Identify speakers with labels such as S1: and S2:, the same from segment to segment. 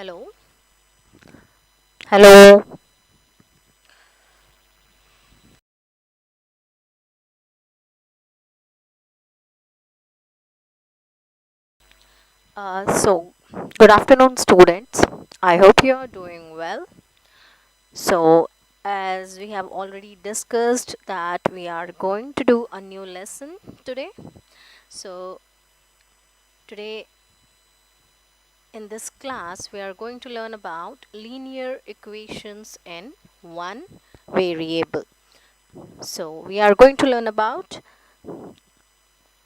S1: Hello. Hello. Good afternoon, students. I hope you are doing well. So, as we have already discussed that we are going to do a new lesson today. So, today in this class, we are going to learn about linear equations in one variable. So, we are going to learn about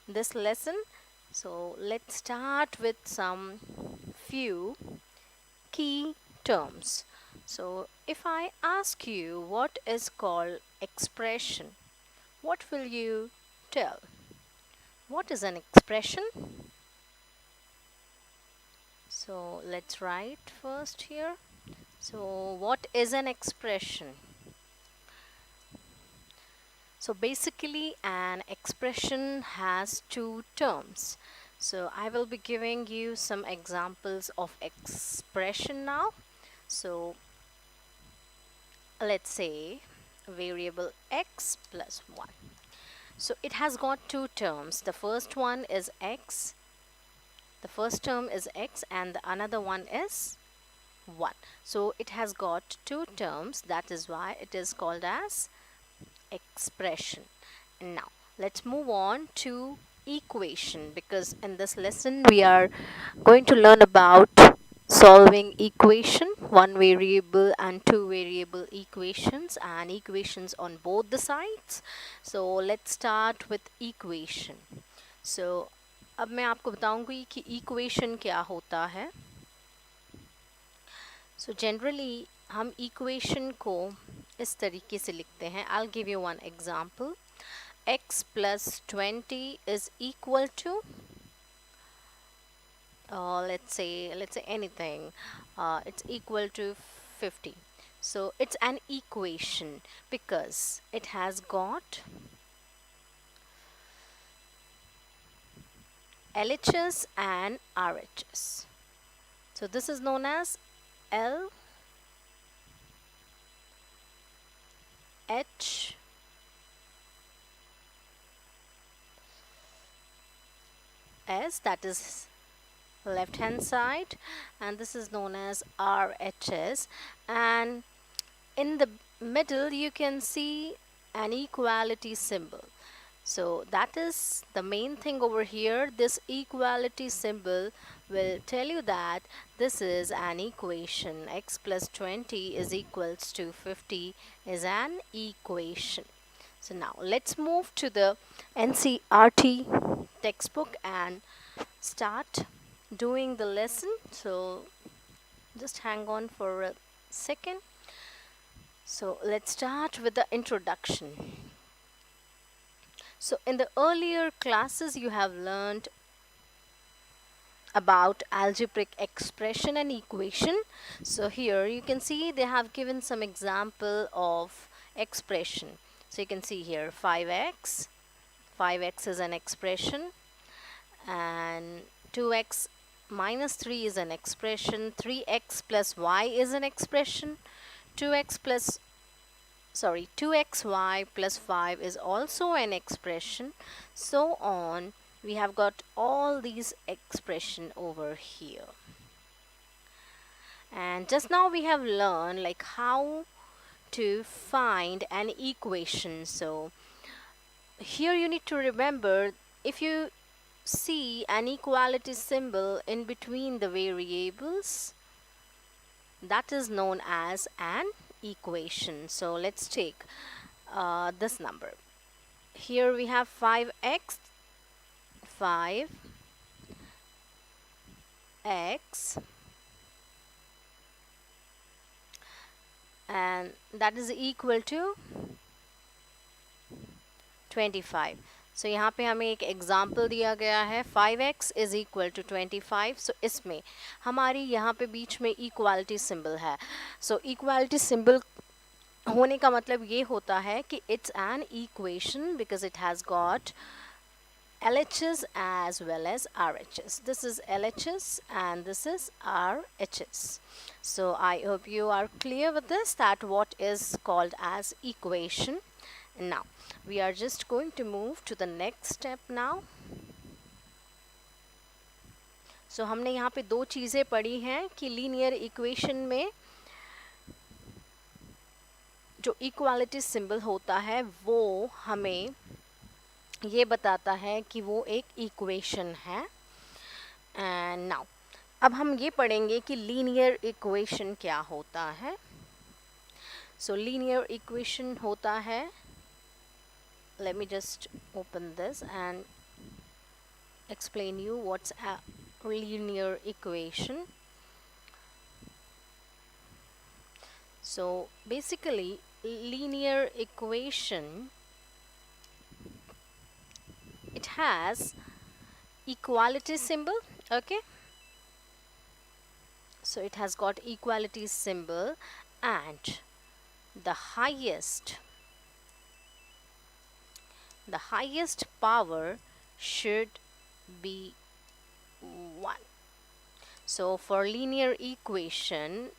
S1: this lesson. So, let's start with some few key terms. So, if I ask you what is called expression, what will you tell? What is an expression? So, let's write first here. So, what is an expression? So, basically, an expression has two terms. So, I will be giving you some examples of expression now. So, let's say variable x plus 1. So it has got two terms. The first one is x. The first term is x and the another one is 1. So it has got two terms. That is why it is called as expression. Now let's move on to equation, because in this lesson we are going to learn about solving equation, one variable and two variable equations, and equations on both the sides. So let's start with equation. So अब मैं आपको बताऊंगी कि equation क्या होता है. So generally हम equation को इस तरीके से लिखते हैं. I'll give you one example. X plus 20 is equal to, let's say anything, it's equal to 50. So it's an equation because it has got LHS and RHS. So this is known as L H S, that is left hand side, and this is known as RHS, and in the middle you can see an equality symbol. So that is the main thing over here. This equality symbol will tell you that this is an equation. X plus 20 is equals to 50 is an equation. So now let's move to the NCRT textbook and start doing the lesson. So just hang on for a second. So let's start with the introduction. So in the earlier classes you have learned about algebraic expression and equation. So here you can see they have given some example of expression. So you can see here 5x is an expression, and 2x minus 3 is an expression, 3x plus y is an expression, 2xy plus 5 is also an expression, so on. We have got all these expression over here. And just now we have learned like how to find an equation. So here you need to remember, if you see an equality symbol in between the variables, that is known as an equation. So let's take this number. Here we have 5x, and that is equal to 25. So यहाँ पे हमें एक example दिया गया है 5x is equal to 25. So इसमें हमारी यहाँ पे बीच में इक्वालिटी सिंबल है. So इक्वालिटी सिंबल होने का मतलब ये होता है कि it's an equation because it has got LHS as well as RHS. This is LHS and this is RHS. So I hope you are clear with this, that what is called as equation. Now we are just going to move to the next step now. So हमने यहाँ पे दो चीज़ें पढ़ी हैं कि linear equation में जो इक्वालिटी सिंबल होता है वो हमें ये बताता है कि वो एक इक्वेशन है. एंड नाउ अब हम ये पढ़ेंगे कि लीनियर इक्वेशन क्या होता है. सो लीनियर इक्वेशन होता है, let me just open this and explain you what's a linear equation. So basically linear equation, it has equality symbol. Okay, so it has got equality symbol and the highest power should be 1. So for linear equation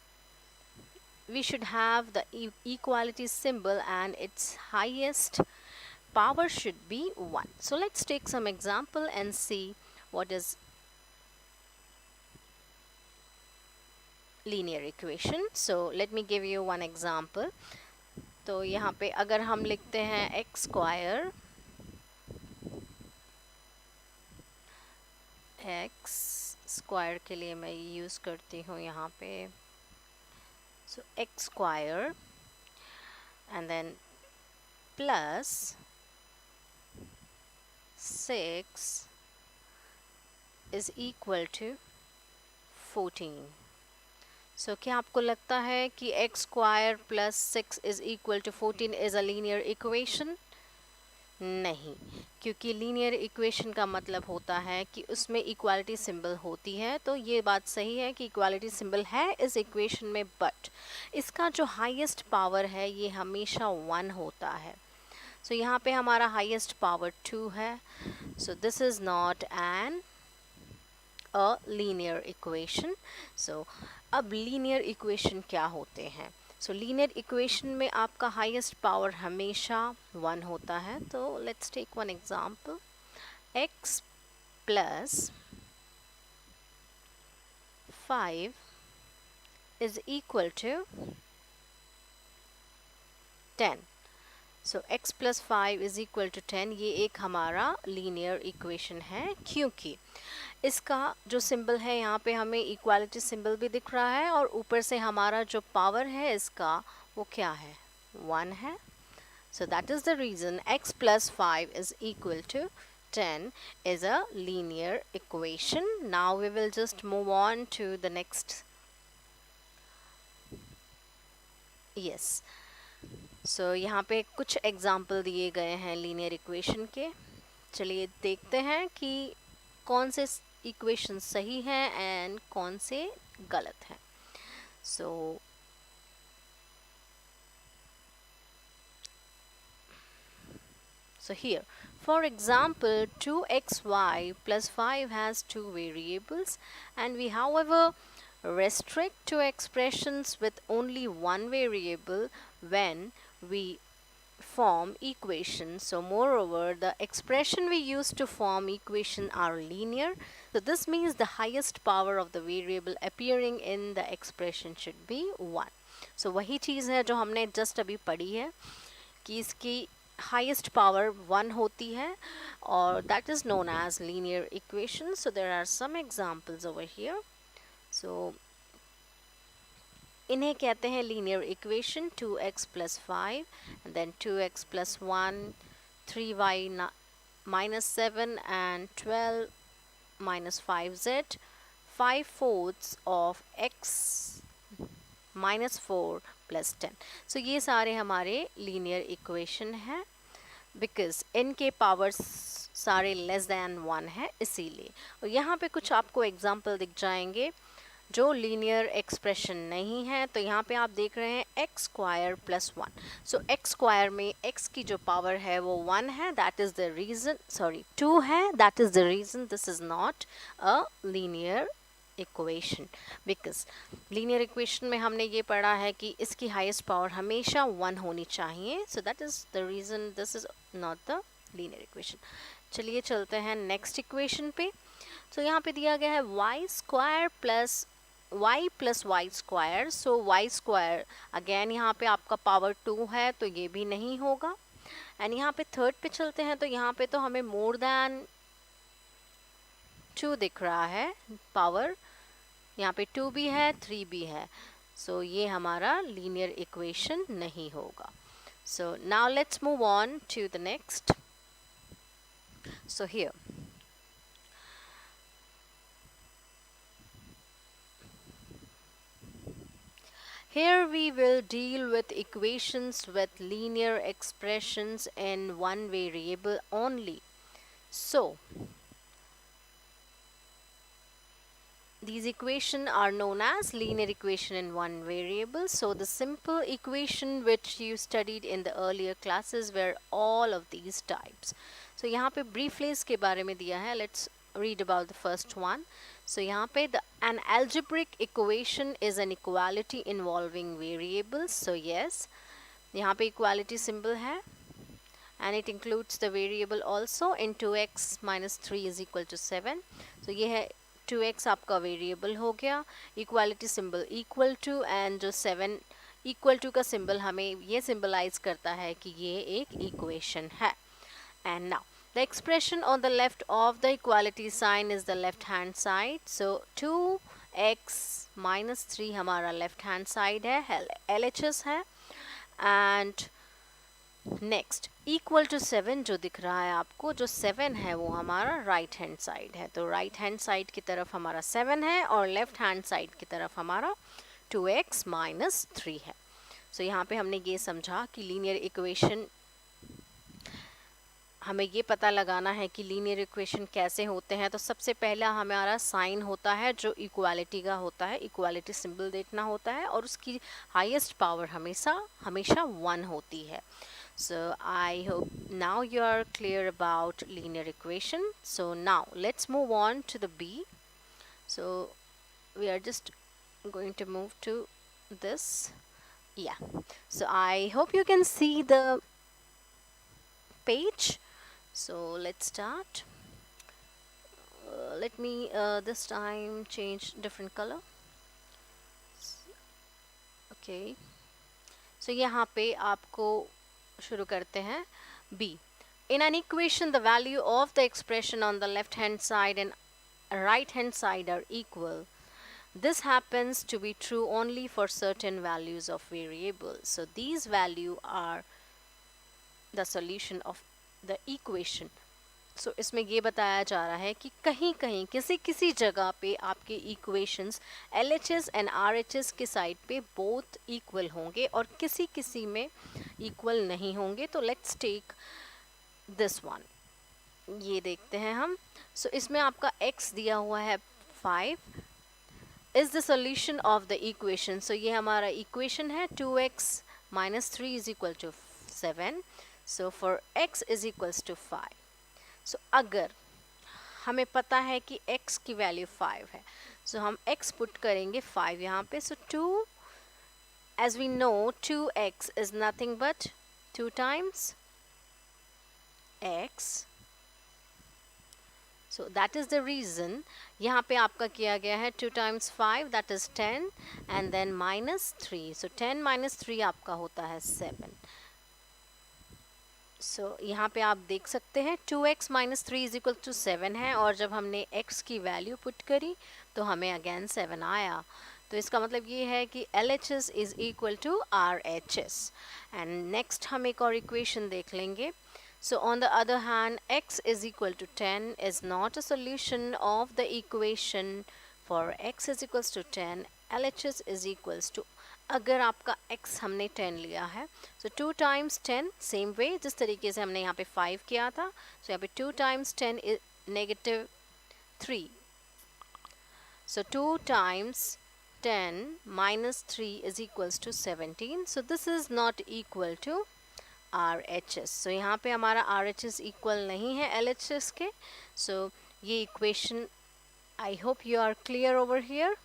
S1: we should have the equality symbol and its highest power should be 1. So let's take some example and see what is linear equation. So let me give you one example. तो यहाँ पे अगर हम लिखते हैं x square, x square के लिए मैं यूज़ करती हूँ यहाँ पे, so x square and then plus 6 is equal to 14. So क्या आपको लगता है कि x square plus 6 is equal to 14 is a linear equation? नहीं, क्योंकि लीनियर इक्वेशन का मतलब होता है कि उसमें इक्वालिटी सिंबल होती है. तो ये बात सही है कि इक्वालिटी सिंबल है इस इक्वेशन में, बट इसका जो हाईएस्ट पावर है ये हमेशा 1 होता है. सो यहाँ पे हमारा हाईएस्ट पावर 2 है. So this is not an a linear equation. So अब लीनियर इक्वेशन क्या होते हैं? सो लीनियर इक्वेशन में आपका हाईएस्ट पावर हमेशा 1 होता है. तो let's take one example. x plus 5 is equal to 10. So x plus 5 is equal to 10 ये एक हमारा लीनियर इक्वेशन है, क्योंकि इसका जो सिंबल है यहाँ पे हमें इक्वालिटी सिंबल भी दिख रहा है और ऊपर से हमारा जो पावर है इसका वो क्या है? 1 है. So that is the reason x plus 5 is equal to 10 is a linear equation. Now we will just move on to the next. Yes. So यहाँ पे कुछ एग्जाम्पल दिए गए हैं लीनियर इक्वेशन के. चलिए देखते हैं कि कौन से इक्वेशन सही हैं एंड कौन से गलत हैं. So here, for example, 2xy plus 5 has two variables, and we however restrict to expressions with only one variable when we form equations. So moreover, the expression we use to form equation are linear. So this means the highest power of the variable appearing in the expression should be 1. So वही चीज़ है जो हमने just अभी पढ़ी है कि इसकी highest power 1 होती है और that is known as linear equation. So there are some examples over here. So इन्हें कहते हैं linear equation. 2x plus 5 and then 2x plus 1, 3y minus 7 and 12 minus 5z, 5/4 of x minus 4 plus 10. So ये सारे हमारे linear equation हैं because इनके powers सारे less than 1 है इसीलिए. और यहाँ पे कुछ आपको एग्जाम्पल दिख जाएंगे. जो लीनियर एक्सप्रेशन नहीं है, तो यहाँ पे आप देख रहे हैं एक्स स्क्वायर प्लस 1। सो एक्स स्क्वायर में एक्स की जो पावर है वो 1 है, that is the reason, sorry 2 है, that is the reason this is not a linear equation. Because linear equation में हमने ये पढ़ा है कि इसकी हाईएस्ट पावर हमेशा 1 होनी चाहिए, सो that is the reason this is not the linear equation. चलिए चलते हैं नेक्स्ट इक्वेशन पे। तो यहाँ पे दिया गया है Y square plus Y square. So Y square again यहाँ पे आपका पावर 2 है, तो ये भी नहीं होगा। एंड यहाँ पे थर्ड पे चलते हैं, तो यहाँ पे तो हमें मोर देन 2 दिख रहा है पावर, यहाँ पे 2 भी है 3 भी है, सो ये हमारा लीनियर इक्वेशन नहीं होगा। So now let's move on to the next. So here here we will deal with equations with linear expressions in one variable only. So these equations are known as linear equation in one variable. So the simple equation which you studied in the earlier classes were all of these types. So यहाँ पे briefly इसके बारे में दिया है, let's read about the first one. So यहाँ पे an algebraic equation is an equality involving variables. So yes, यहाँ पे equality symbol है, and it includes the variable also. In 2x minus 3 is equal to 7. So ये है 2x आपका variable हो गया, equality symbol equal to, and जो 7 equal to का सिंबल हमें ये सिंबलाइज करता है कि ये एक इक्वेशन है। And now the expression on the left of the equality sign is the left hand side. So 2x minus 3 हमारा left hand side है, LHS है, and नेक्स्ट इक्वल टू 7 जो दिख रहा है आपको, जो 7 है वो हमारा राइट हैंड साइड है। तो राइट हैंड साइड की तरफ हमारा 7 है और लेफ्ट हैंड साइड की तरफ हमारा 2x माइनस 3 है। सो यहाँ पे हमने ये समझा कि लीनियर इक्वेशन, हमें ये पता लगाना है कि लीनियर इक्वेशन कैसे होते हैं। तो सबसे पहला हमारा साइन होता है जो इक्वालिटी का होता है, इक्वालिटी सिंबल देखना होता है, और उसकी हाईएस्ट पावर हमेशा 1 होती है। So I hope now you are clear about linear equation. So now let's move on to the B. So we are just going to move to this. Yeah. So I hope you can see the page. So let's start. Let me this time change different color. Okay. So यहाँ पे आपको शुरू करते हैं B. In an equation the value of the expression on the left hand side and right hand side are equal. This happens to be true only for certain values of variables. So these values are the solution of the equation. So इसमें ये बताया जा रहा है कि कहीं कहीं किसी जगह पे आपके इक्वेशंस LHS एंड RHS के साइड पे बोथ इक्वल होंगे और किसी में इक्वल नहीं होंगे। तो लेट्स टेक दिस वन, ये देखते हैं हम। सो इसमें आपका x दिया हुआ है 5 is the solution of the equation. So ये हमारा इक्वेशन है 2x minus 3 is equal to 7। So for x is equals to 5। So अगर हमें पता है कि x की वैल्यू 5 है, सो हम x पुट करेंगे 5 यहाँ पे। सो 2, as we know 2x is nothing but 2 times x. So that is the reason यहाँ पे आपका किया गया है 2 times 5 that is 10 and then minus 3. So 10 minus 3 आपका होता है 7. सो यहाँ पे आप देख सकते हैं 2x minus 3 is equal to 7 है, और जब हमने x की वैल्यू पुट करी तो हमें अगेन 7 आया। तो इसका मतलब ये है कि LHS is equal to RHS। And next हम एक और इक्वेशन देख लेंगे। So on the other hand x is equal to 10 is not a solution of the equation for x is equals to 10 LHS is equals to, अगर आपका x हमने 10 लिया है, सो 2 टाइम्स 10 सेम वे जिस तरीके से हमने यहाँ पे 5 किया था। सो यहाँ पे 2 times 10 is -3। So 2 times 10 minus 3 is equals to 17. So this is not equal to RHS. So यहाँ पे हमारा RHS equal नहीं है LHS के. So ये equation, I hope you are clear over here.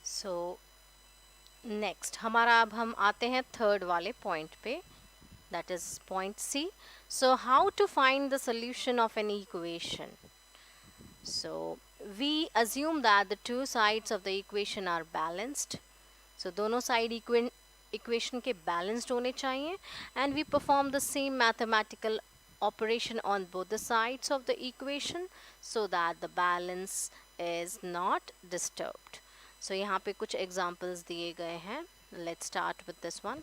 S1: So next हमारा अब हम आते हैं थर्ड वाले पॉइंट पे, that is point C. So how to find the solution of an equation? So we assume that the two sides of the equation are balanced. So दोनों side equation के balanced होने चाहिए, and we perform the same mathematical operation on both the sides of the equation so that the balance is not disturbed. So यहाँ पे कुछ examples दिए गए हैं. Let's start with this one.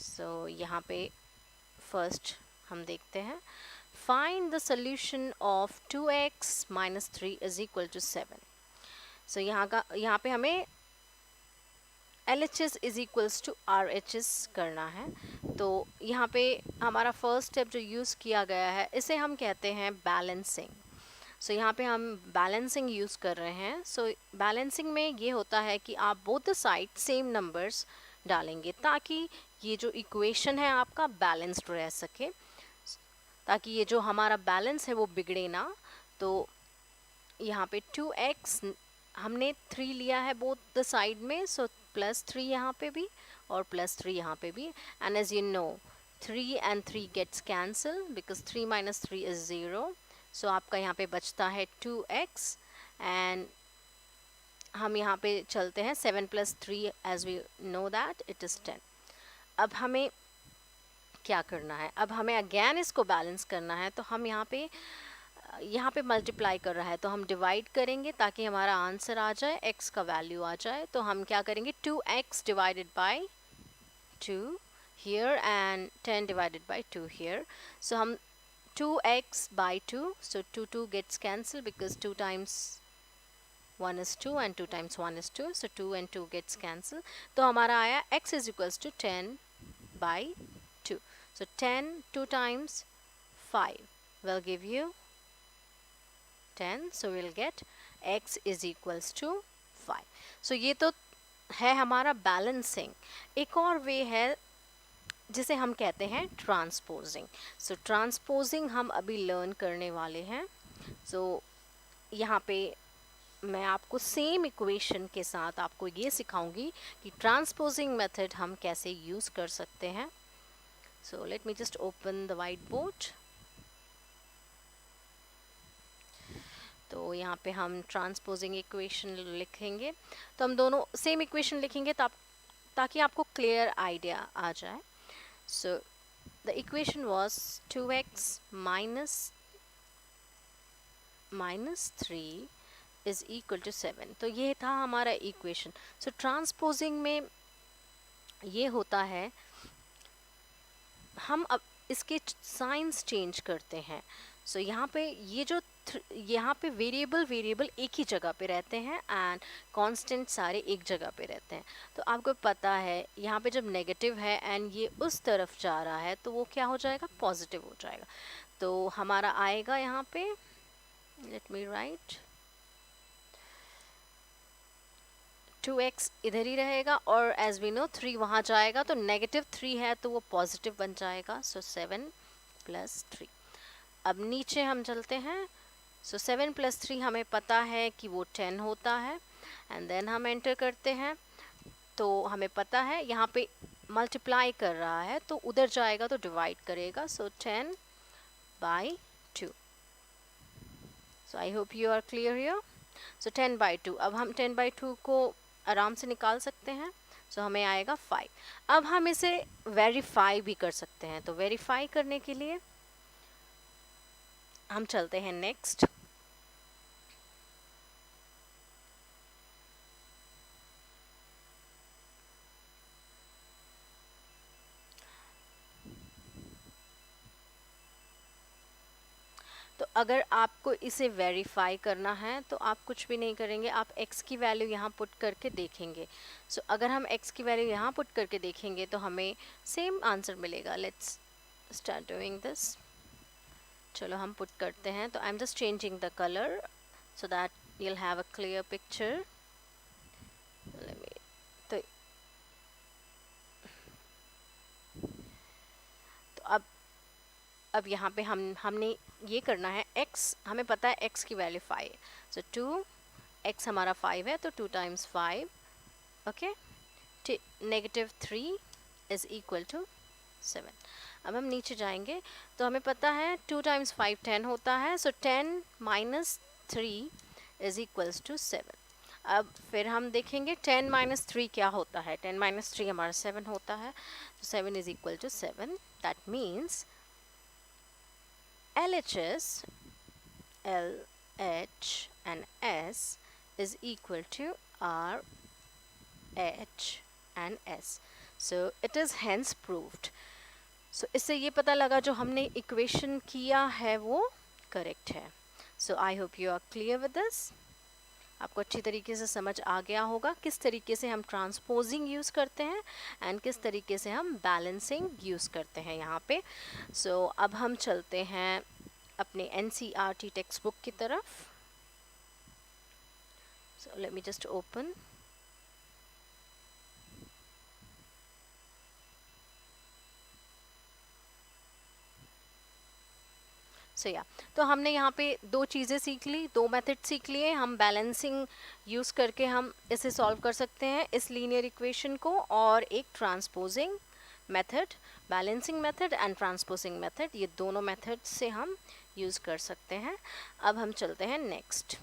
S1: So यहाँ पे first हम देखते हैं, find the solution of 2x minus 3 is equal to 7. So यहाँ पे हमें LHS is equals to RHS करना है. तो यहाँ पे हमारा फर्स्ट स्टेप जो यूज़ किया गया है, इसे हम कहते हैं बैलेंसिंग. सो यहाँ पे हम बैलेंसिंग यूज़ कर रहे हैं. सो बैलेंसिंग में ये होता है कि आप both the side same numbers डालेंगे ताकि ये जो इक्वेशन है आपका बैलेंस्ड रह सके, ताकि ये जो हमारा बैलेंस है वो बिगड़े ना. तो यहाँ पे 2x हमने 3 लिया है बोथ द साइड में, सो +3 यहाँ पे भी और +3 यहाँ पे भी. And as you know 3 and 3 gets cancelled because 3 minus 3 is 0. सो आपका यहाँ पे बचता है 2x, एंड हम यहाँ पे चलते हैं 7 + 3 as we know that it is 10. अब हमें क्या करना है, अब हमें अगेन इसको बैलेंस करना है. तो हम यहाँ पे मल्टीप्लाई कर रहा है तो हम डिवाइड करेंगे ताकि हमारा आंसर आ जाए, x का वैल्यू आ जाए. तो हम क्या करेंगे, 2x divided by 2 here and 10 divided by 2 here. So हम 2x by 2, so 2 gets cancelled because 2 times 1 is 2 and 2 times 1 is 2, so 2 and 2 gets cancelled. तो हमारा आया x is equals to 10 by 2. So 10 2 times 5 will give you 10, so we'll get x is equals to 5. so ये तो है हमारा balancing. एक और वे है जिसे हम कहते हैं ट्रांसपोजिंग. सो ट्रांसपोजिंग हम अभी लर्न करने वाले हैं. सो यहाँ पे मैं आपको सेम इक्वेशन के साथ आपको ये सिखाऊंगी कि ट्रांसपोजिंग मेथड हम कैसे यूज़ कर सकते हैं. So let me just open the white board. तो यहाँ पे हम ट्रांसपोजिंग इक्वेशन लिखेंगे. तो हम दोनों सेम इक्वेशन लिखेंगे ताकि आपको क्लियर आइडिया आ जाए. So the equation was 2x minus 3 is equal to 7. तो ये था हमारा इक्वेशन. सो ट्रांसपोजिंग में ये होता है, हम अब इसके साइंस चेंज करते हैं. सो यहाँ पे ये जो यहाँ पे वेरिएबल एक ही जगह पे रहते हैं एंड कांस्टेंट सारे एक जगह पे रहते हैं. तो आपको पता है यहाँ पे जब नेगेटिव है एंड ये उस तरफ जा रहा है तो वो क्या हो जाएगा, पॉजिटिव हो जाएगा. तो हमारा आएगा यहाँ पे, लेट मी राइट, 2x इधर ही रहेगा और एज वी नो 3 वहाँ जाएगा तो -3 है तो वो पॉजिटिव बन जाएगा. सो 7 + 3. अब नीचे हम चलते हैं। सो 7 + 3 हमें पता है कि वो 10 होता है, एंड देन हम एंटर करते हैं। तो हमें पता है यहाँ पे मल्टीप्लाई कर रहा है, तो उधर जाएगा तो डिवाइड करेगा। So 10/2। So I hope you are clear here. So 10/2, अब हम 10/2 को आराम से निकाल सकते हैं। सो हमें आएगा 5। अब हम इसे वेरीफाई भी कर सकते हैं, तो वेरीफाई करने के लिए हम चलते हैं नेक्स्ट। तो अगर आपको इसे वेरीफाई करना है तो आप कुछ भी नहीं करेंगे, आप x की वैल्यू यहाँ पुट करके देखेंगे। सो अगर हम x की वैल्यू यहाँ पुट करके देखेंगे तो हमें सेम आंसर मिलेगा। Let's start doing this. चलो हम पुट करते हैं। तो I am just changing the colour so that you'll have a clear picture. Let me, तो अब यहाँ पे हमने ये करना है। x हमें पता है, x की वैल्यू 5 है। सो 2x हमारा 5 है, तो 2 × 5, ओके, -3 इज इक्वल टू 7। अब हम नीचे जाएंगे तो हमें पता है 2 × 5 10 होता है। सो 10 - 3 इज इक्वल्स टू 7। अब फिर हम देखेंगे 10 - 3 क्या होता है। 10 - 3 हमारा 7 होता है, तो 7 is equal to 7। That means LHS, LH and S is equal to RH and S. So it is hence proved. So इससे ये पता लगा जो हमने इक्वेशन किया है वो करेक्ट है। So I hope you are clear with this. आपको अच्छी तरीके से समझ आ गया होगा किस तरीके से हम ट्रांसपोजिंग यूज़ करते हैं एंड किस तरीके से हम बैलेंसिंग यूज़ करते हैं यहाँ पे। सो अब हम चलते हैं अपने NCERT टेक्स्ट बुक की तरफ। So let me just open. तो हमने यहाँ पे दो चीज़ें सीख ली, दो मेथड सीख लिए। हम बैलेंसिंग यूज़ करके हम इसे सॉल्व कर सकते हैं, इस लीनियर इक्वेशन को, और एक transposing method, balancing method and transposing method, ये दोनों मेथड से हम यूज़ कर सकते हैं। अब हम चलते हैं नेक्स्ट।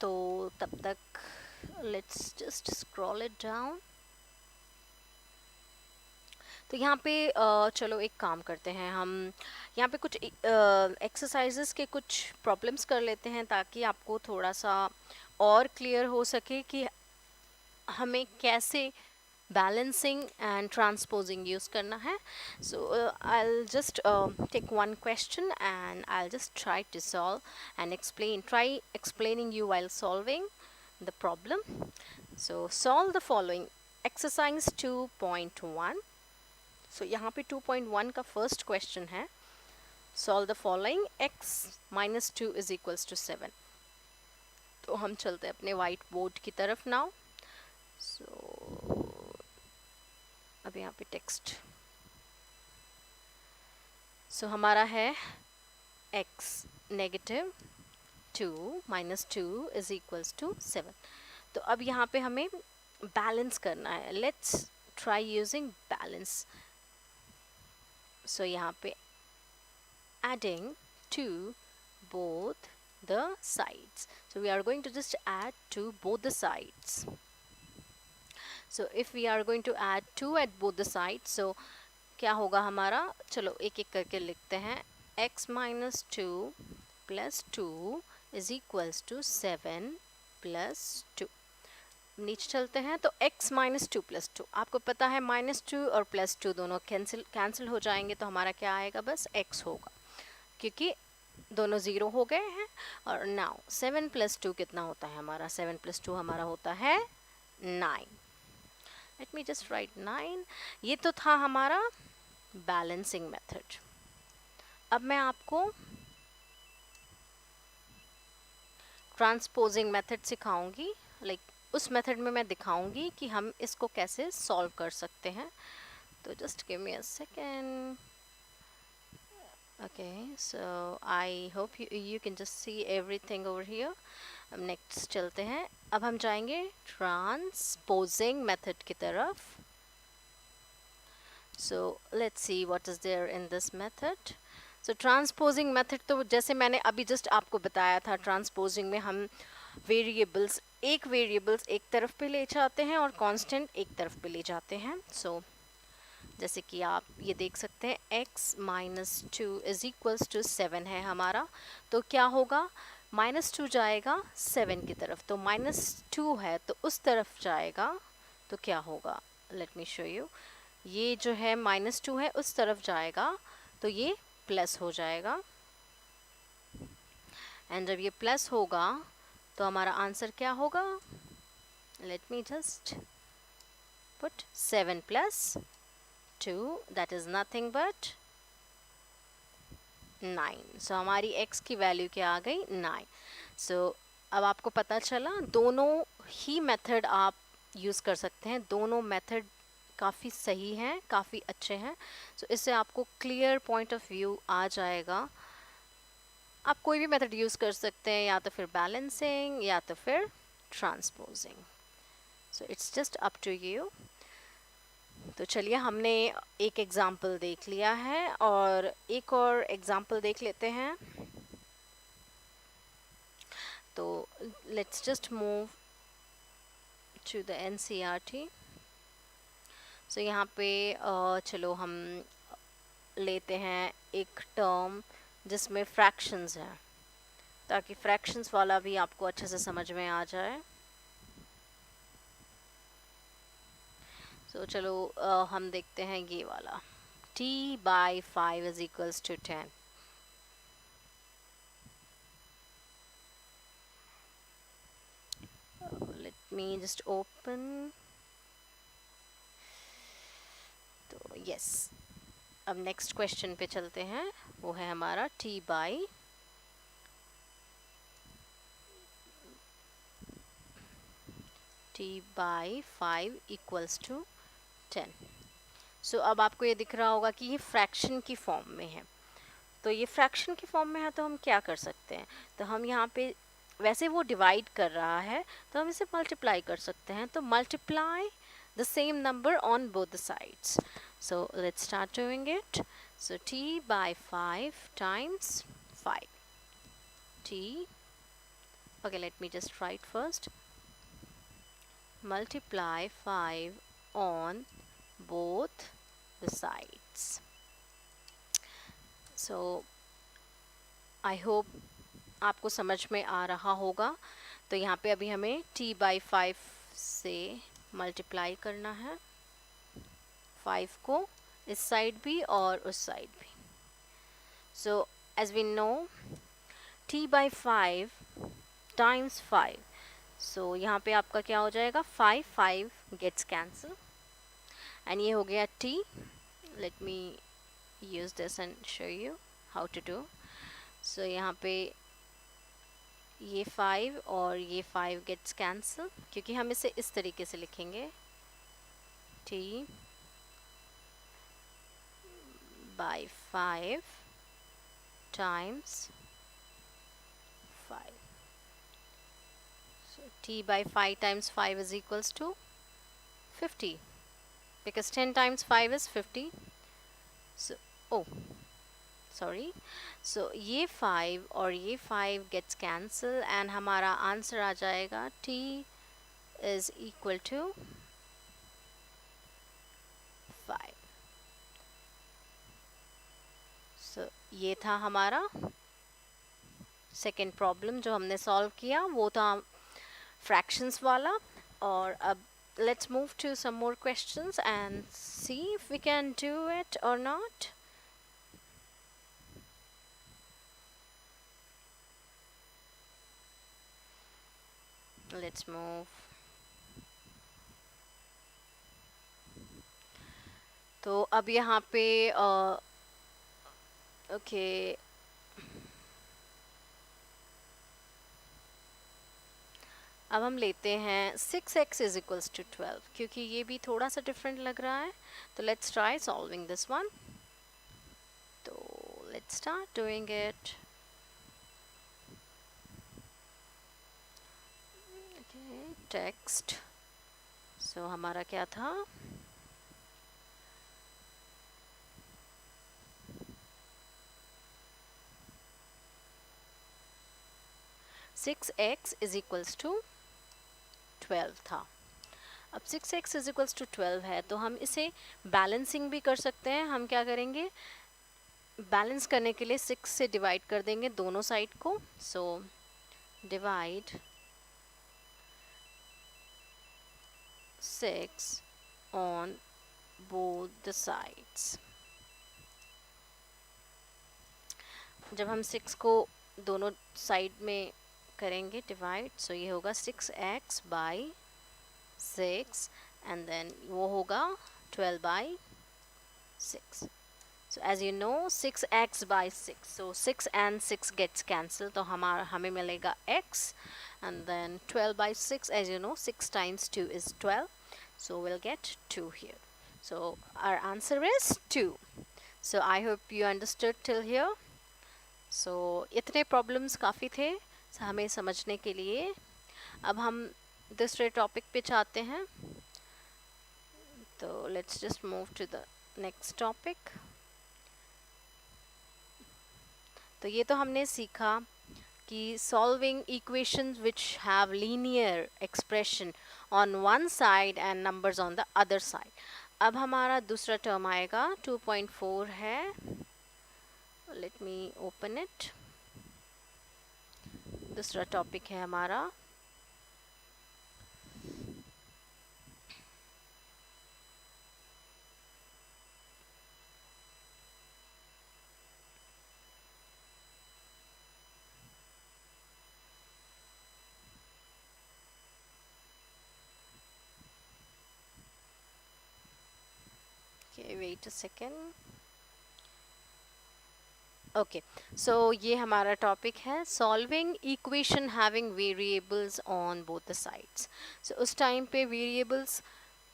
S1: तो तब तक let's just scroll it down. तो यहाँ पे चलो एक काम करते हैं, हम यहाँ पे कुछ एक्सरसाइजेस के कुछ प्रॉब्लम्स कर लेते हैं ताकि आपको थोड़ा सा और क्लियर हो सके कि हमें कैसे बैलेंसिंग एंड ट्रांसपोजिंग यूज़ करना है। सो I'll just take one question and I'll just try to solve and try explaining you while solving the problem. So solve the following. Exercise 2.1. So यहाँ पे 2.1 का फर्स्ट क्वेश्चन है, solve the following, x - 2 is equals to 7। तो हम चलते हैं अपने white board की तरफ नाउ। सो अब यहाँ पे टेक्स्ट, सो हमारा है x -2 - 2 इज इक्वल्स टू 7। तो अब यहाँ पे हमें बैलेंस करना है। Let's try using balance. So यहाँ पे adding to both the sides. So we are going to just add to both the sides. So if we are going to add 2 at both the sides, so क्या होगा हमारा, चलो एक एक करके लिखते हैं। x - 2 + 2 is equals to 7 + 2। नीचे चलते हैं तो x - 2 + 2, आपको पता है -2 और +2 दोनों कैंसिल हो जाएंगे, तो हमारा क्या आएगा, बस x होगा क्योंकि दोनों ज़ीरो हो गए हैं। और नाउ 7 + 2 कितना होता है हमारा, 7 + 2 हमारा होता है 9। Let me just right 9। ये तो था हमारा बैलेंसिंग मेथड। अब मैं आपको ट्रांसपोजिंग मेथड सिखाऊंगी, लाइक उस मेथड में मैं दिखाऊंगी कि हम इसको कैसे सॉल्व कर सकते हैं. तो just give me a second. Okay, so I hope you can just see everything over here. अब नेक्स्ट चलते हैं. अब हम जाएंगे ट्रांसपोजिंग मेथड की तरफ. So let's see what is there in this method. So transposing method, तो जैसे मैंने अभी जस्ट आपको बताया था, ट्रांसपोजिंग में हम वेरिएबल्स एक तरफ पे ले जाते हैं और कांस्टेंट एक तरफ पे ले जाते हैं. So जैसे कि आप ये देख सकते हैं x minus two is equals to 7 है हमारा. तो क्या होगा, -2 जाएगा 7 की तरफ, तो -2 है तो उस तरफ जाएगा. तो क्या होगा, लेट मी शो यू. ये जो है -2 है उस तरफ जाएगा तो ये प्लस हो जाएगा. एंड जब ये प्लस होगा तो हमारा आंसर क्या होगा, let me just put 7 plus 2, that is nothing but 9. सो हमारी x की वैल्यू क्या आ गई, 9. सो अब आपको पता चला दोनों ही मेथड आप यूज़ कर सकते हैं. दोनों मेथड काफ़ी सही हैं, काफ़ी अच्छे हैं. सो इससे आपको क्लियर पॉइंट ऑफ व्यू आ जाएगा. आप कोई भी मेथड यूज़ कर सकते हैं, या तो फिर बैलेंसिंग या तो फिर transposing. So it's just up to you. तो चलिए, हमने एक एग्जाम्पल देख लिया है और एक और एग्जाम्पल देख लेते हैं. तो let's just move to the NCERT. So यहाँ पे चलो हम लेते हैं एक टर्म जिसमें फ्रैक्शंस हैं, ताकि फ्रैक्शंस वाला भी आपको अच्छे से समझ में आ जाए. तो चलो हम देखते हैं ये वाला. t/5 is equals to 10. Let me just open. तो yes, अब नेक्स्ट क्वेश्चन पे चलते हैं. वो है हमारा t/5 equals to 10. सो अब आपको ये दिख रहा होगा कि ये फ्रैक्शन की फॉर्म में है. तो ये फ्रैक्शन की फॉर्म में है तो हम क्या कर सकते हैं, तो हम यहाँ पे वैसे वो डिवाइड कर रहा है तो हम इसे मल्टीप्लाई कर सकते हैं. तो multiply the same number on both the sides. So let's start doing it. So t/5 times 5. t, okay, let me just write first. Multiply 5 on both the sides. So I hope आपको समझ में आ रहा होगा. तो यहाँ पे अभी हमें t/5 से मल्टीप्लाई करना है, 5 को इस साइड भी और उस साइड भी. So as we know t/5 times 5. So यहाँ पे आपका क्या हो जाएगा, 5 गेट्स कैंसिल एंड ये हो गया t. Let me use this and show you how to do. So यहाँ पे ये 5 और ये 5 गेट्स कैंसिल, क्योंकि हम इसे इस तरीके से लिखेंगे, t/5 times 5. So t/5 times 5 is equals to 50, because 10 times 5 is 50. So oh sorry, so ये 5 और ये 5 gets cancel and हमारा आंसर आ जाएगा t is equal to 5. so ये था हमारा सेकेंड प्रॉब्लम जो हमने सॉल्व किया, वो था फ्रैक्शंस वाला. और अब let's move to some more questions and see if we can do it or not. Let's move. तो अब यहाँ पे अब हम लेते हैं 6x इज इक्वल्स टू 12, क्योंकि ये भी थोड़ा सा डिफरेंट लग रहा है. तो let's try solving this one. तो let's start doing it. Text. So हमारा क्या था? Six X is equals to 12 था. अब 6x इज इक्वल्स टू 12 है, तो हम इसे बैलेंसिंग भी कर सकते हैं. हम क्या करेंगे? बैलेंस करने के लिए 6 से डिवाइड कर देंगे दोनों साइड को. So divide 6 on both the sides. जब हम 6 को दोनों साइड में करेंगे डिवाइड, सो ये होगा 6x बाई 6 एंड देन वो होगा 12 by 6. So as you know 6x by 6, so 6 and 6 gets cancelled, तो हमें मिलेगा x and then 12 by 6, as you know 6 times 2 is 12, so we'll get 2 here. So our answer is 2. So I hope you understood till here. So इतने problems काफ़ी थे हमें समझने के लिए. अब हम दूसरे टॉपिक पे चाहते हैं, तो let's just move to the next topic. तो ये तो हमने सीखा कि solving equations which have linear expression on one side and numbers on the other side. अब हमारा दूसरा टर्म आएगा 2.4 है. Let me open it. दूसरा टॉपिक है हमारा wait a second. Okay, so ये हमारा टॉपिक है solving equation having variables on both the sides. So उस टाइम पे वेरिएबल्स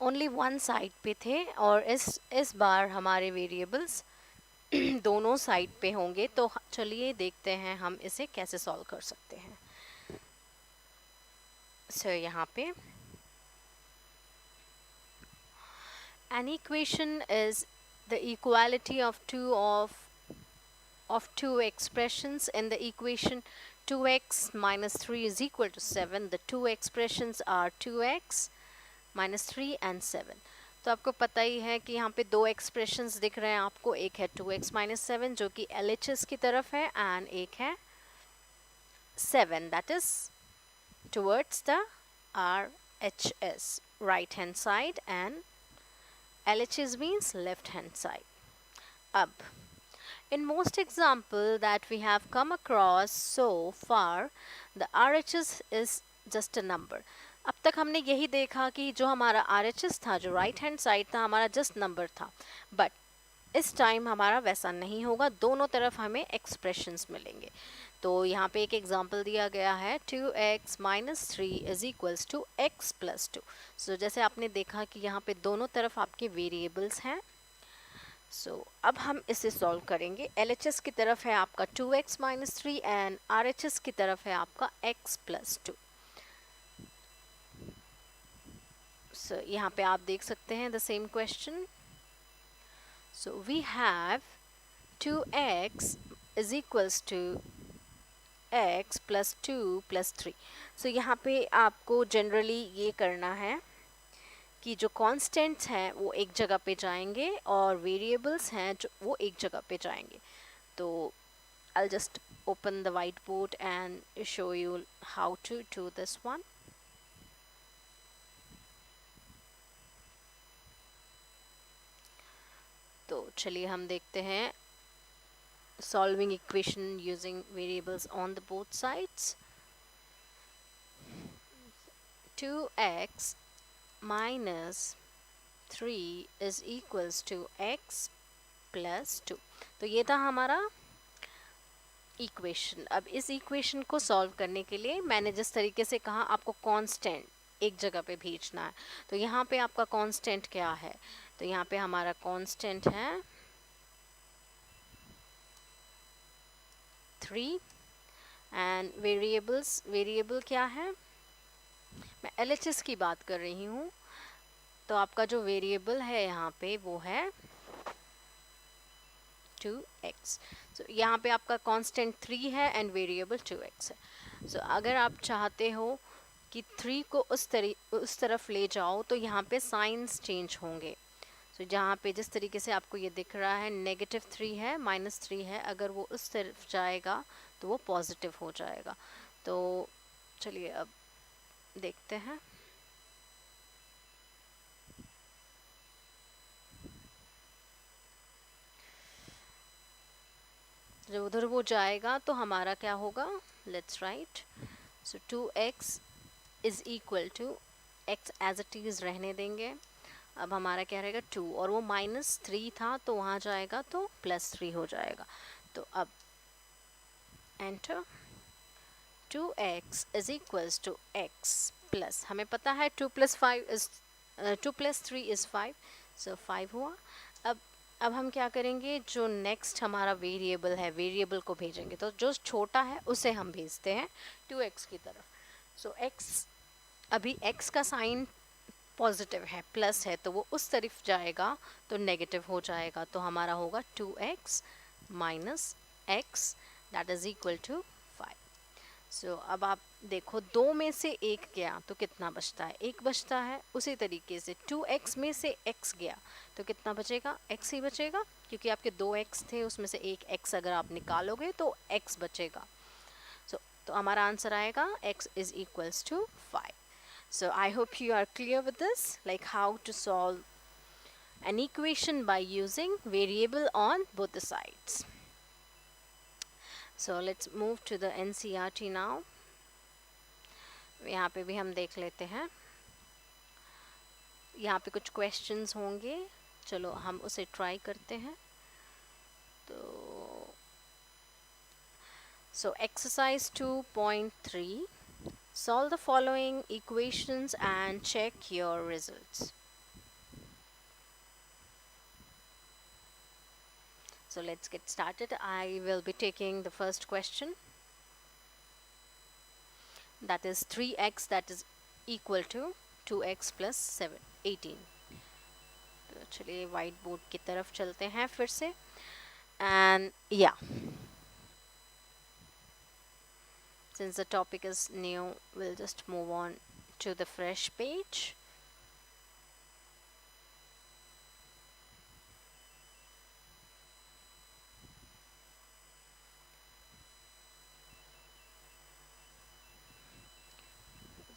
S1: ओनली वन साइड पे थे और इस बार हमारे वेरिएबल्स दोनों साइड पे होंगे. तो चलिए देखते हैं हम इसे कैसे सॉल्व कर सकते हैं. सो यहाँ पे an equation is the equality of two expressions. In the equation 2x minus 3 is equal to 7, the two expressions are 2x minus 3 and 7. तो आपको पता ही है कि यहाँ पे दो एक्सप्रेशंस दिख रहे हैं आपको. एक है 2x minus 7 जो कि LHS की तरफ है, एंड एक है 7 that is towards the RHS, right hand side, and LHS means left hand side. Ab, in most example that we have come across so far, the RHS is just a number. अब तक हमने यही देखा कि जो हमारा RHS था, जो राइट हैंड साइड था, हमारा जस्ट नंबर था. बट इस टाइम हमारा वैसा नहीं होगा, दोनों तरफ हमें एक्सप्रेशंस मिलेंगे. तो यहाँ पे एक एग्जांपल दिया गया है 2x minus 3 is equals to x plus 2. सो जैसे आपने देखा कि यहाँ पे दोनों तरफ आपके वेरिएबल्स हैं. सो अब हम इसे सॉल्व करेंगे. LHS की तरफ है आपका 2x minus 3 एंड RHS की तरफ है आपका x plus 2. सो यहाँ पे आप देख सकते हैं the same question. So we have 2x is equals to x plus 2 plus 3. So यहाँ पे आपको जनरली ये करना है कि जो कांस्टेंट्स हैं वो एक जगह पे जाएंगे और वेरिएबल्स हैं जो वो एक जगह पे जाएंगे. तो I'll just open the whiteboard and show you how to do this one. तो चलिए हम देखते हैं solving equation using variables on the both sides. 2x minus 3 is equals to x plus 2. तो ये था हमारा इक्वेशन। अब इस इक्वेशन को सॉल्व करने के लिए मैंने जिस तरीके से कहा आपको कांस्टेंट एक जगह पे भेजना है, तो यहाँ पे आपका कांस्टेंट क्या है, तो यहाँ पे हमारा कांस्टेंट है 3 एंड वेरिएबल क्या है, मैं LHS की बात कर रही हूँ, तो आपका जो वेरिएबल है यहाँ पे वो है 2x। सो यहाँ पे आपका कांस्टेंट 3 है एंड वेरिएबल 2x है। सो अगर आप चाहते हो कि 3 को उस तरफ ले जाओ तो यहाँ पे साइंस चेंज होंगे। सो जहाँ पे जिस तरीके से आपको ये दिख रहा है -3 है, -3 है, अगर वो उस तरफ जाएगा तो वो पॉजिटिव हो जाएगा। तो चलिए अब देखते हैं। जब उधर वो जाएगा तो हमारा क्या होगा, let's write. So 2x is equal to x as it is रहने देंगे। अब हमारा क्या रहेगा 2, और वो -3 था तो वहाँ जाएगा तो +3 हो जाएगा। तो अब enter, 2x is equals to x plus, हमें पता है 2 + 3 इज 5, सो 5 हुआ। अब हम क्या करेंगे, जो नेक्स्ट हमारा वेरिएबल है वेरिएबल को भेजेंगे, तो जो छोटा है उसे हम भेजते हैं 2x की तरफ। सो x, अभी x का साइन पॉजिटिव है, प्लस है, तो वो उस तरफ जाएगा तो नेगेटिव हो जाएगा, तो हमारा होगा 2x minus x that is equal to 5। So अब आप देखो, 2 में से 1 गया तो कितना बचता है, 1 बचता है। उसी तरीके से 2x में से x गया तो कितना बचेगा, x ही बचेगा, क्योंकि आपके 2x थे उसमें से एक x अगर आप निकालोगे तो x बचेगा। तो हमारा आंसर आएगा x is equals to 5। So I hope you are clear with this, like how to solve an equation by using variable on both the sides. So let's move to the NCERT now. यहाँ पे भी हम देख लेते हैं, यहाँ पे कुछ questions होंगे, चलो हम उसे try करते हैं। तो so exercise 2.3, solve the following equations and check your results. So let's get started. I will be taking the first question, that is 3x that is equal to 2x plus 7 18। तो चलिए white board की तरफ चलते हैं फिर से, and yeah, since the topic is new, we'll just move on to the fresh page.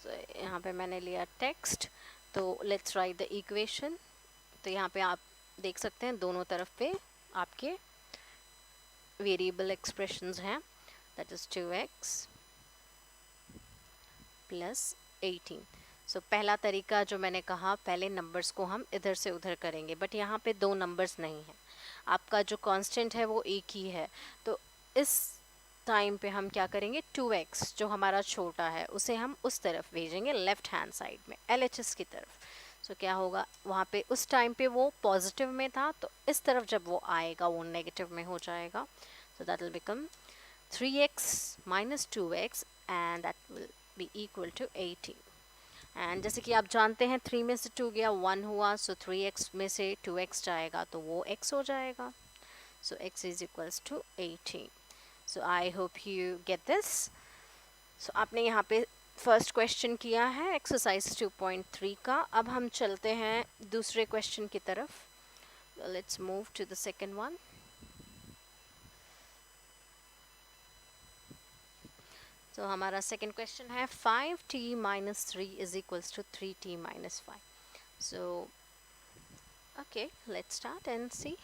S1: So यहाँ पे मैंने लिया टेक्स्ट, तो लेट्स राइट द इक्वेशन। तो यहाँ पे आप देख सकते हैं दोनों तरफ पे आपके वेरिएबल एक्सप्रेशंस हैं, दैट इज 2x प्लस 18। सो पहला तरीका जो मैंने कहा, पहले नंबर्स को हम इधर से उधर करेंगे, बट यहाँ पे 2 नंबर्स नहीं हैं, आपका जो कांस्टेंट है वो एक ही है। तो इस टाइम पे हम क्या करेंगे, 2x जो हमारा छोटा है उसे हम उस तरफ भेजेंगे, लेफ्ट हैंड साइड में LHS की तरफ। सो क्या होगा, वहाँ पे उस टाइम पे वो पॉजिटिव में था, तो इस तरफ जब वो आएगा वो नेगेटिव में हो जाएगा। So that will become 3x minus 2x and that will be equal to 18। And जैसे कि आप जानते हैं 3 में से 2 गया 1 हुआ, सो 3x में से 2x जाएगा तो वो x हो जाएगा। So x is equals to 18। So I hope you get this. So आपने यहाँ पे फर्स्ट क्वेश्चन किया है एक्सरसाइज 2.3 का। अब हम चलते हैं दूसरे क्वेश्चन की तरफ। Let's move to the second one. तो हमारा सेकेंड क्वेश्चन है 5t minus 3 is equals to 3t minus 5। So okay, let's start and see।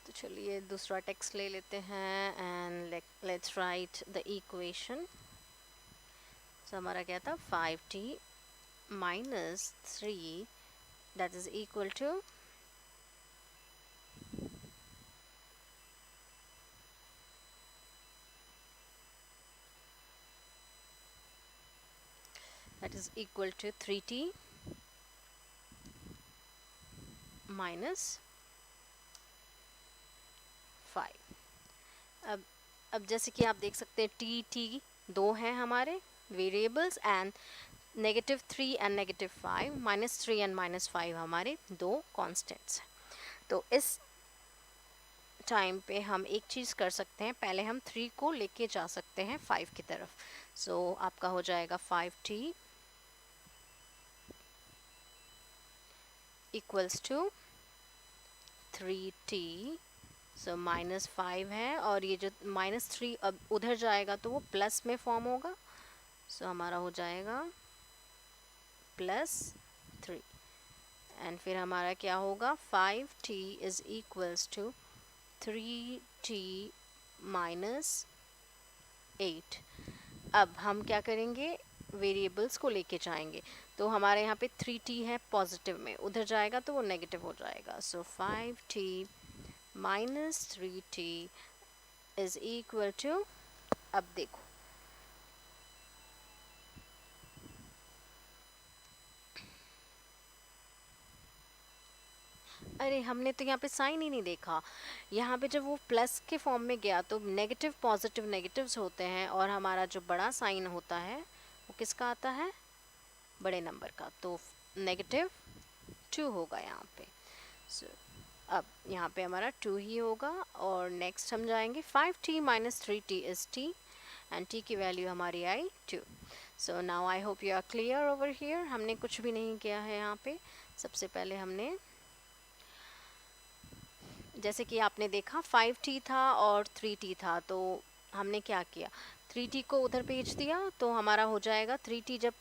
S1: तो चलिए दूसरा टेक्स्ट ले लेते हैं and let's write the equation. So हमारा क्या था, 5t minus 3 that is equal to that is equal to 3t minus 5। अब जैसे कि आप देख सकते हैं टी दो हैं हमारे वेरिएबल्स, एंड -3 एंड -5, -3 एंड -5 हमारे दो कॉन्स्टेंट्स हैं। तो इस टाइम पे हम एक चीज़ कर सकते हैं, पहले हम 3 को लेके जा सकते हैं 5 की तरफ। सो आपका हो जाएगा 5t इक्वल्स टू 3t। सो -5 है, और ये जो -3 अब उधर जाएगा तो वो प्लस में फॉर्म होगा। सो हमारा हो जाएगा +3, एंड फिर हमारा क्या होगा, 5t is equals to 3t minus 8। अब हम क्या करेंगे, वेरिएबल्स को लेके जाएंगे। तो हमारे यहाँ पे 3t है पॉजिटिव में, उधर जाएगा तो वो नेगेटिव हो जाएगा। So 5t minus 3t is equal to, अब देखो अरे हमने तो यहाँ पे साइन ही नहीं देखा। यहाँ पे जब वो प्लस के फॉर्म में गया तो नेगेटिव पॉजिटिव नेगेटिव्स होते हैं, और हमारा जो बड़ा साइन होता है वो किसका आता है, बड़े नंबर का। तो -2 होगा यहाँ पे। सो अब यहाँ पे हमारा 2 ही होगा, और नेक्स्ट हम जाएंगे 5t minus 3t is t, and t की वैल्यू हमारी आई 2। So now I hope you are clear over here. हमने कुछ भी नहीं किया है यहाँ पे। सबसे पहले हमने, जैसे कि आपने देखा 5t था और 3t था, तो हमने क्या किया, 3t को उधर भेज दिया तो हमारा हो जाएगा 3t जब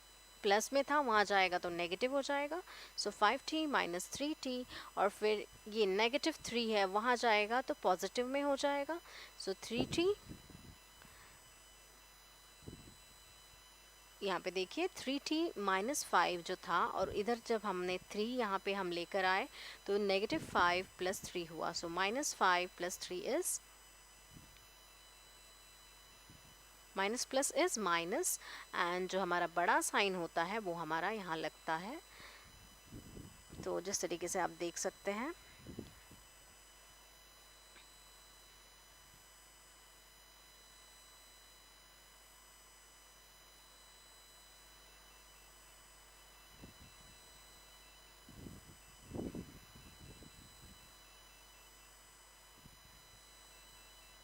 S1: प्लस में था वहाँ जाएगा तो नेगेटिव हो जाएगा। सो 5t माइनस 3t, और फिर ये -3 है वहाँ जाएगा तो पॉजिटिव में हो जाएगा। सो 3t, यहाँ पे देखिए 3t माइनस 5 जो था, और इधर जब हमने 3 यहाँ पे हम लेकर आए तो -5 + 3 हुआ। सो -5 + 3 is minus plus is minus, and जो हमारा बड़ा साइन होता है वो हमारा यहाँ लगता है। तो जिस तरीके से आप देख सकते हैं,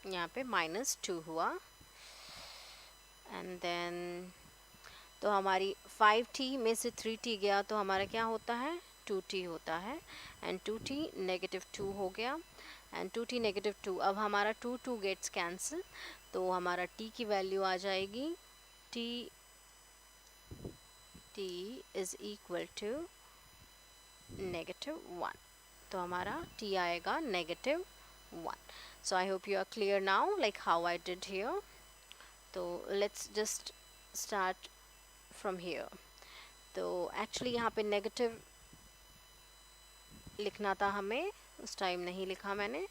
S1: यहाँ पे -2 हुआ, एंड देन तो हमारी 5t में से 3t गया तो हमारा क्या होता है, 2t होता है, एंड 2t -2 हो गया, एंड 2t -2। अब हमारा 2 गेट्स कैंसिल, तो हमारा t की वैल्यू आ जाएगी t इज इक्वल टू -1। तो हमारा t आएगा -1। So I hope you are clear now, like how I did here. तो let's just start from here. तो एक्चुअली यहाँ पे नेगेटिव लिखना था हमें, उस टाइम नहीं लिखा मैंने।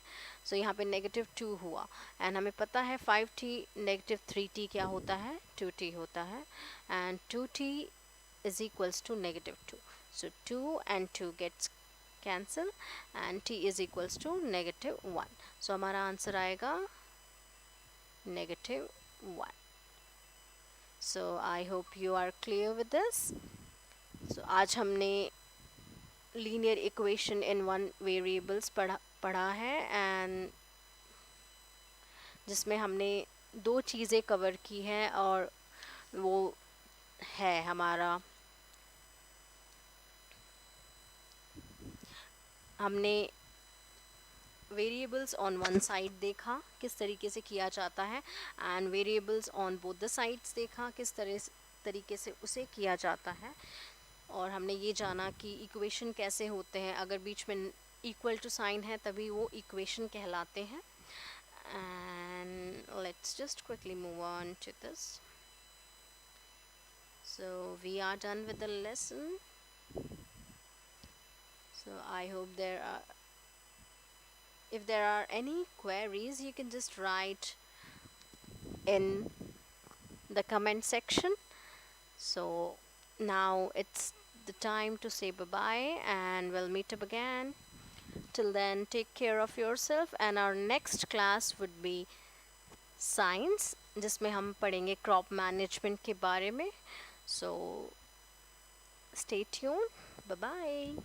S1: सो यहाँ पे -2 हुआ, एंड हमें पता है 5t -3t क्या होता है, 2t होता है, and 2t is equals to -2। So 2 and 2 gets cancel, and t is equals to -1। So हमारा आंसर आएगा -1। So I hope you are clear with this. So आज हमने linear equation in one variables पढ़ा है, and जिसमें हमने दो चीज़ें कवर की हैं, और वो है हमारा, हमने वेरिएबल्स ऑन वन साइड देखा किस तरीके से किया जाता है, and variables on both the sides देखा किस तरीके से उसे किया जाता है, और हमने ये जाना कि इक्वेशन कैसे होते हैं, अगर बीच में इक्वल टू साइन है तभी वो इक्वेशन कहलाते हैं। And let's just quickly move on to this. So we are done with the lesson. So I hope if there are any queries, you can just write in the comment section. So Now it's the time to say bye bye and we'll meet up again. Till then, take care of yourself, and our next class would be science जिसमें हम पढ़ेंगे crop management के बारे में. So stay tuned. Bye bye.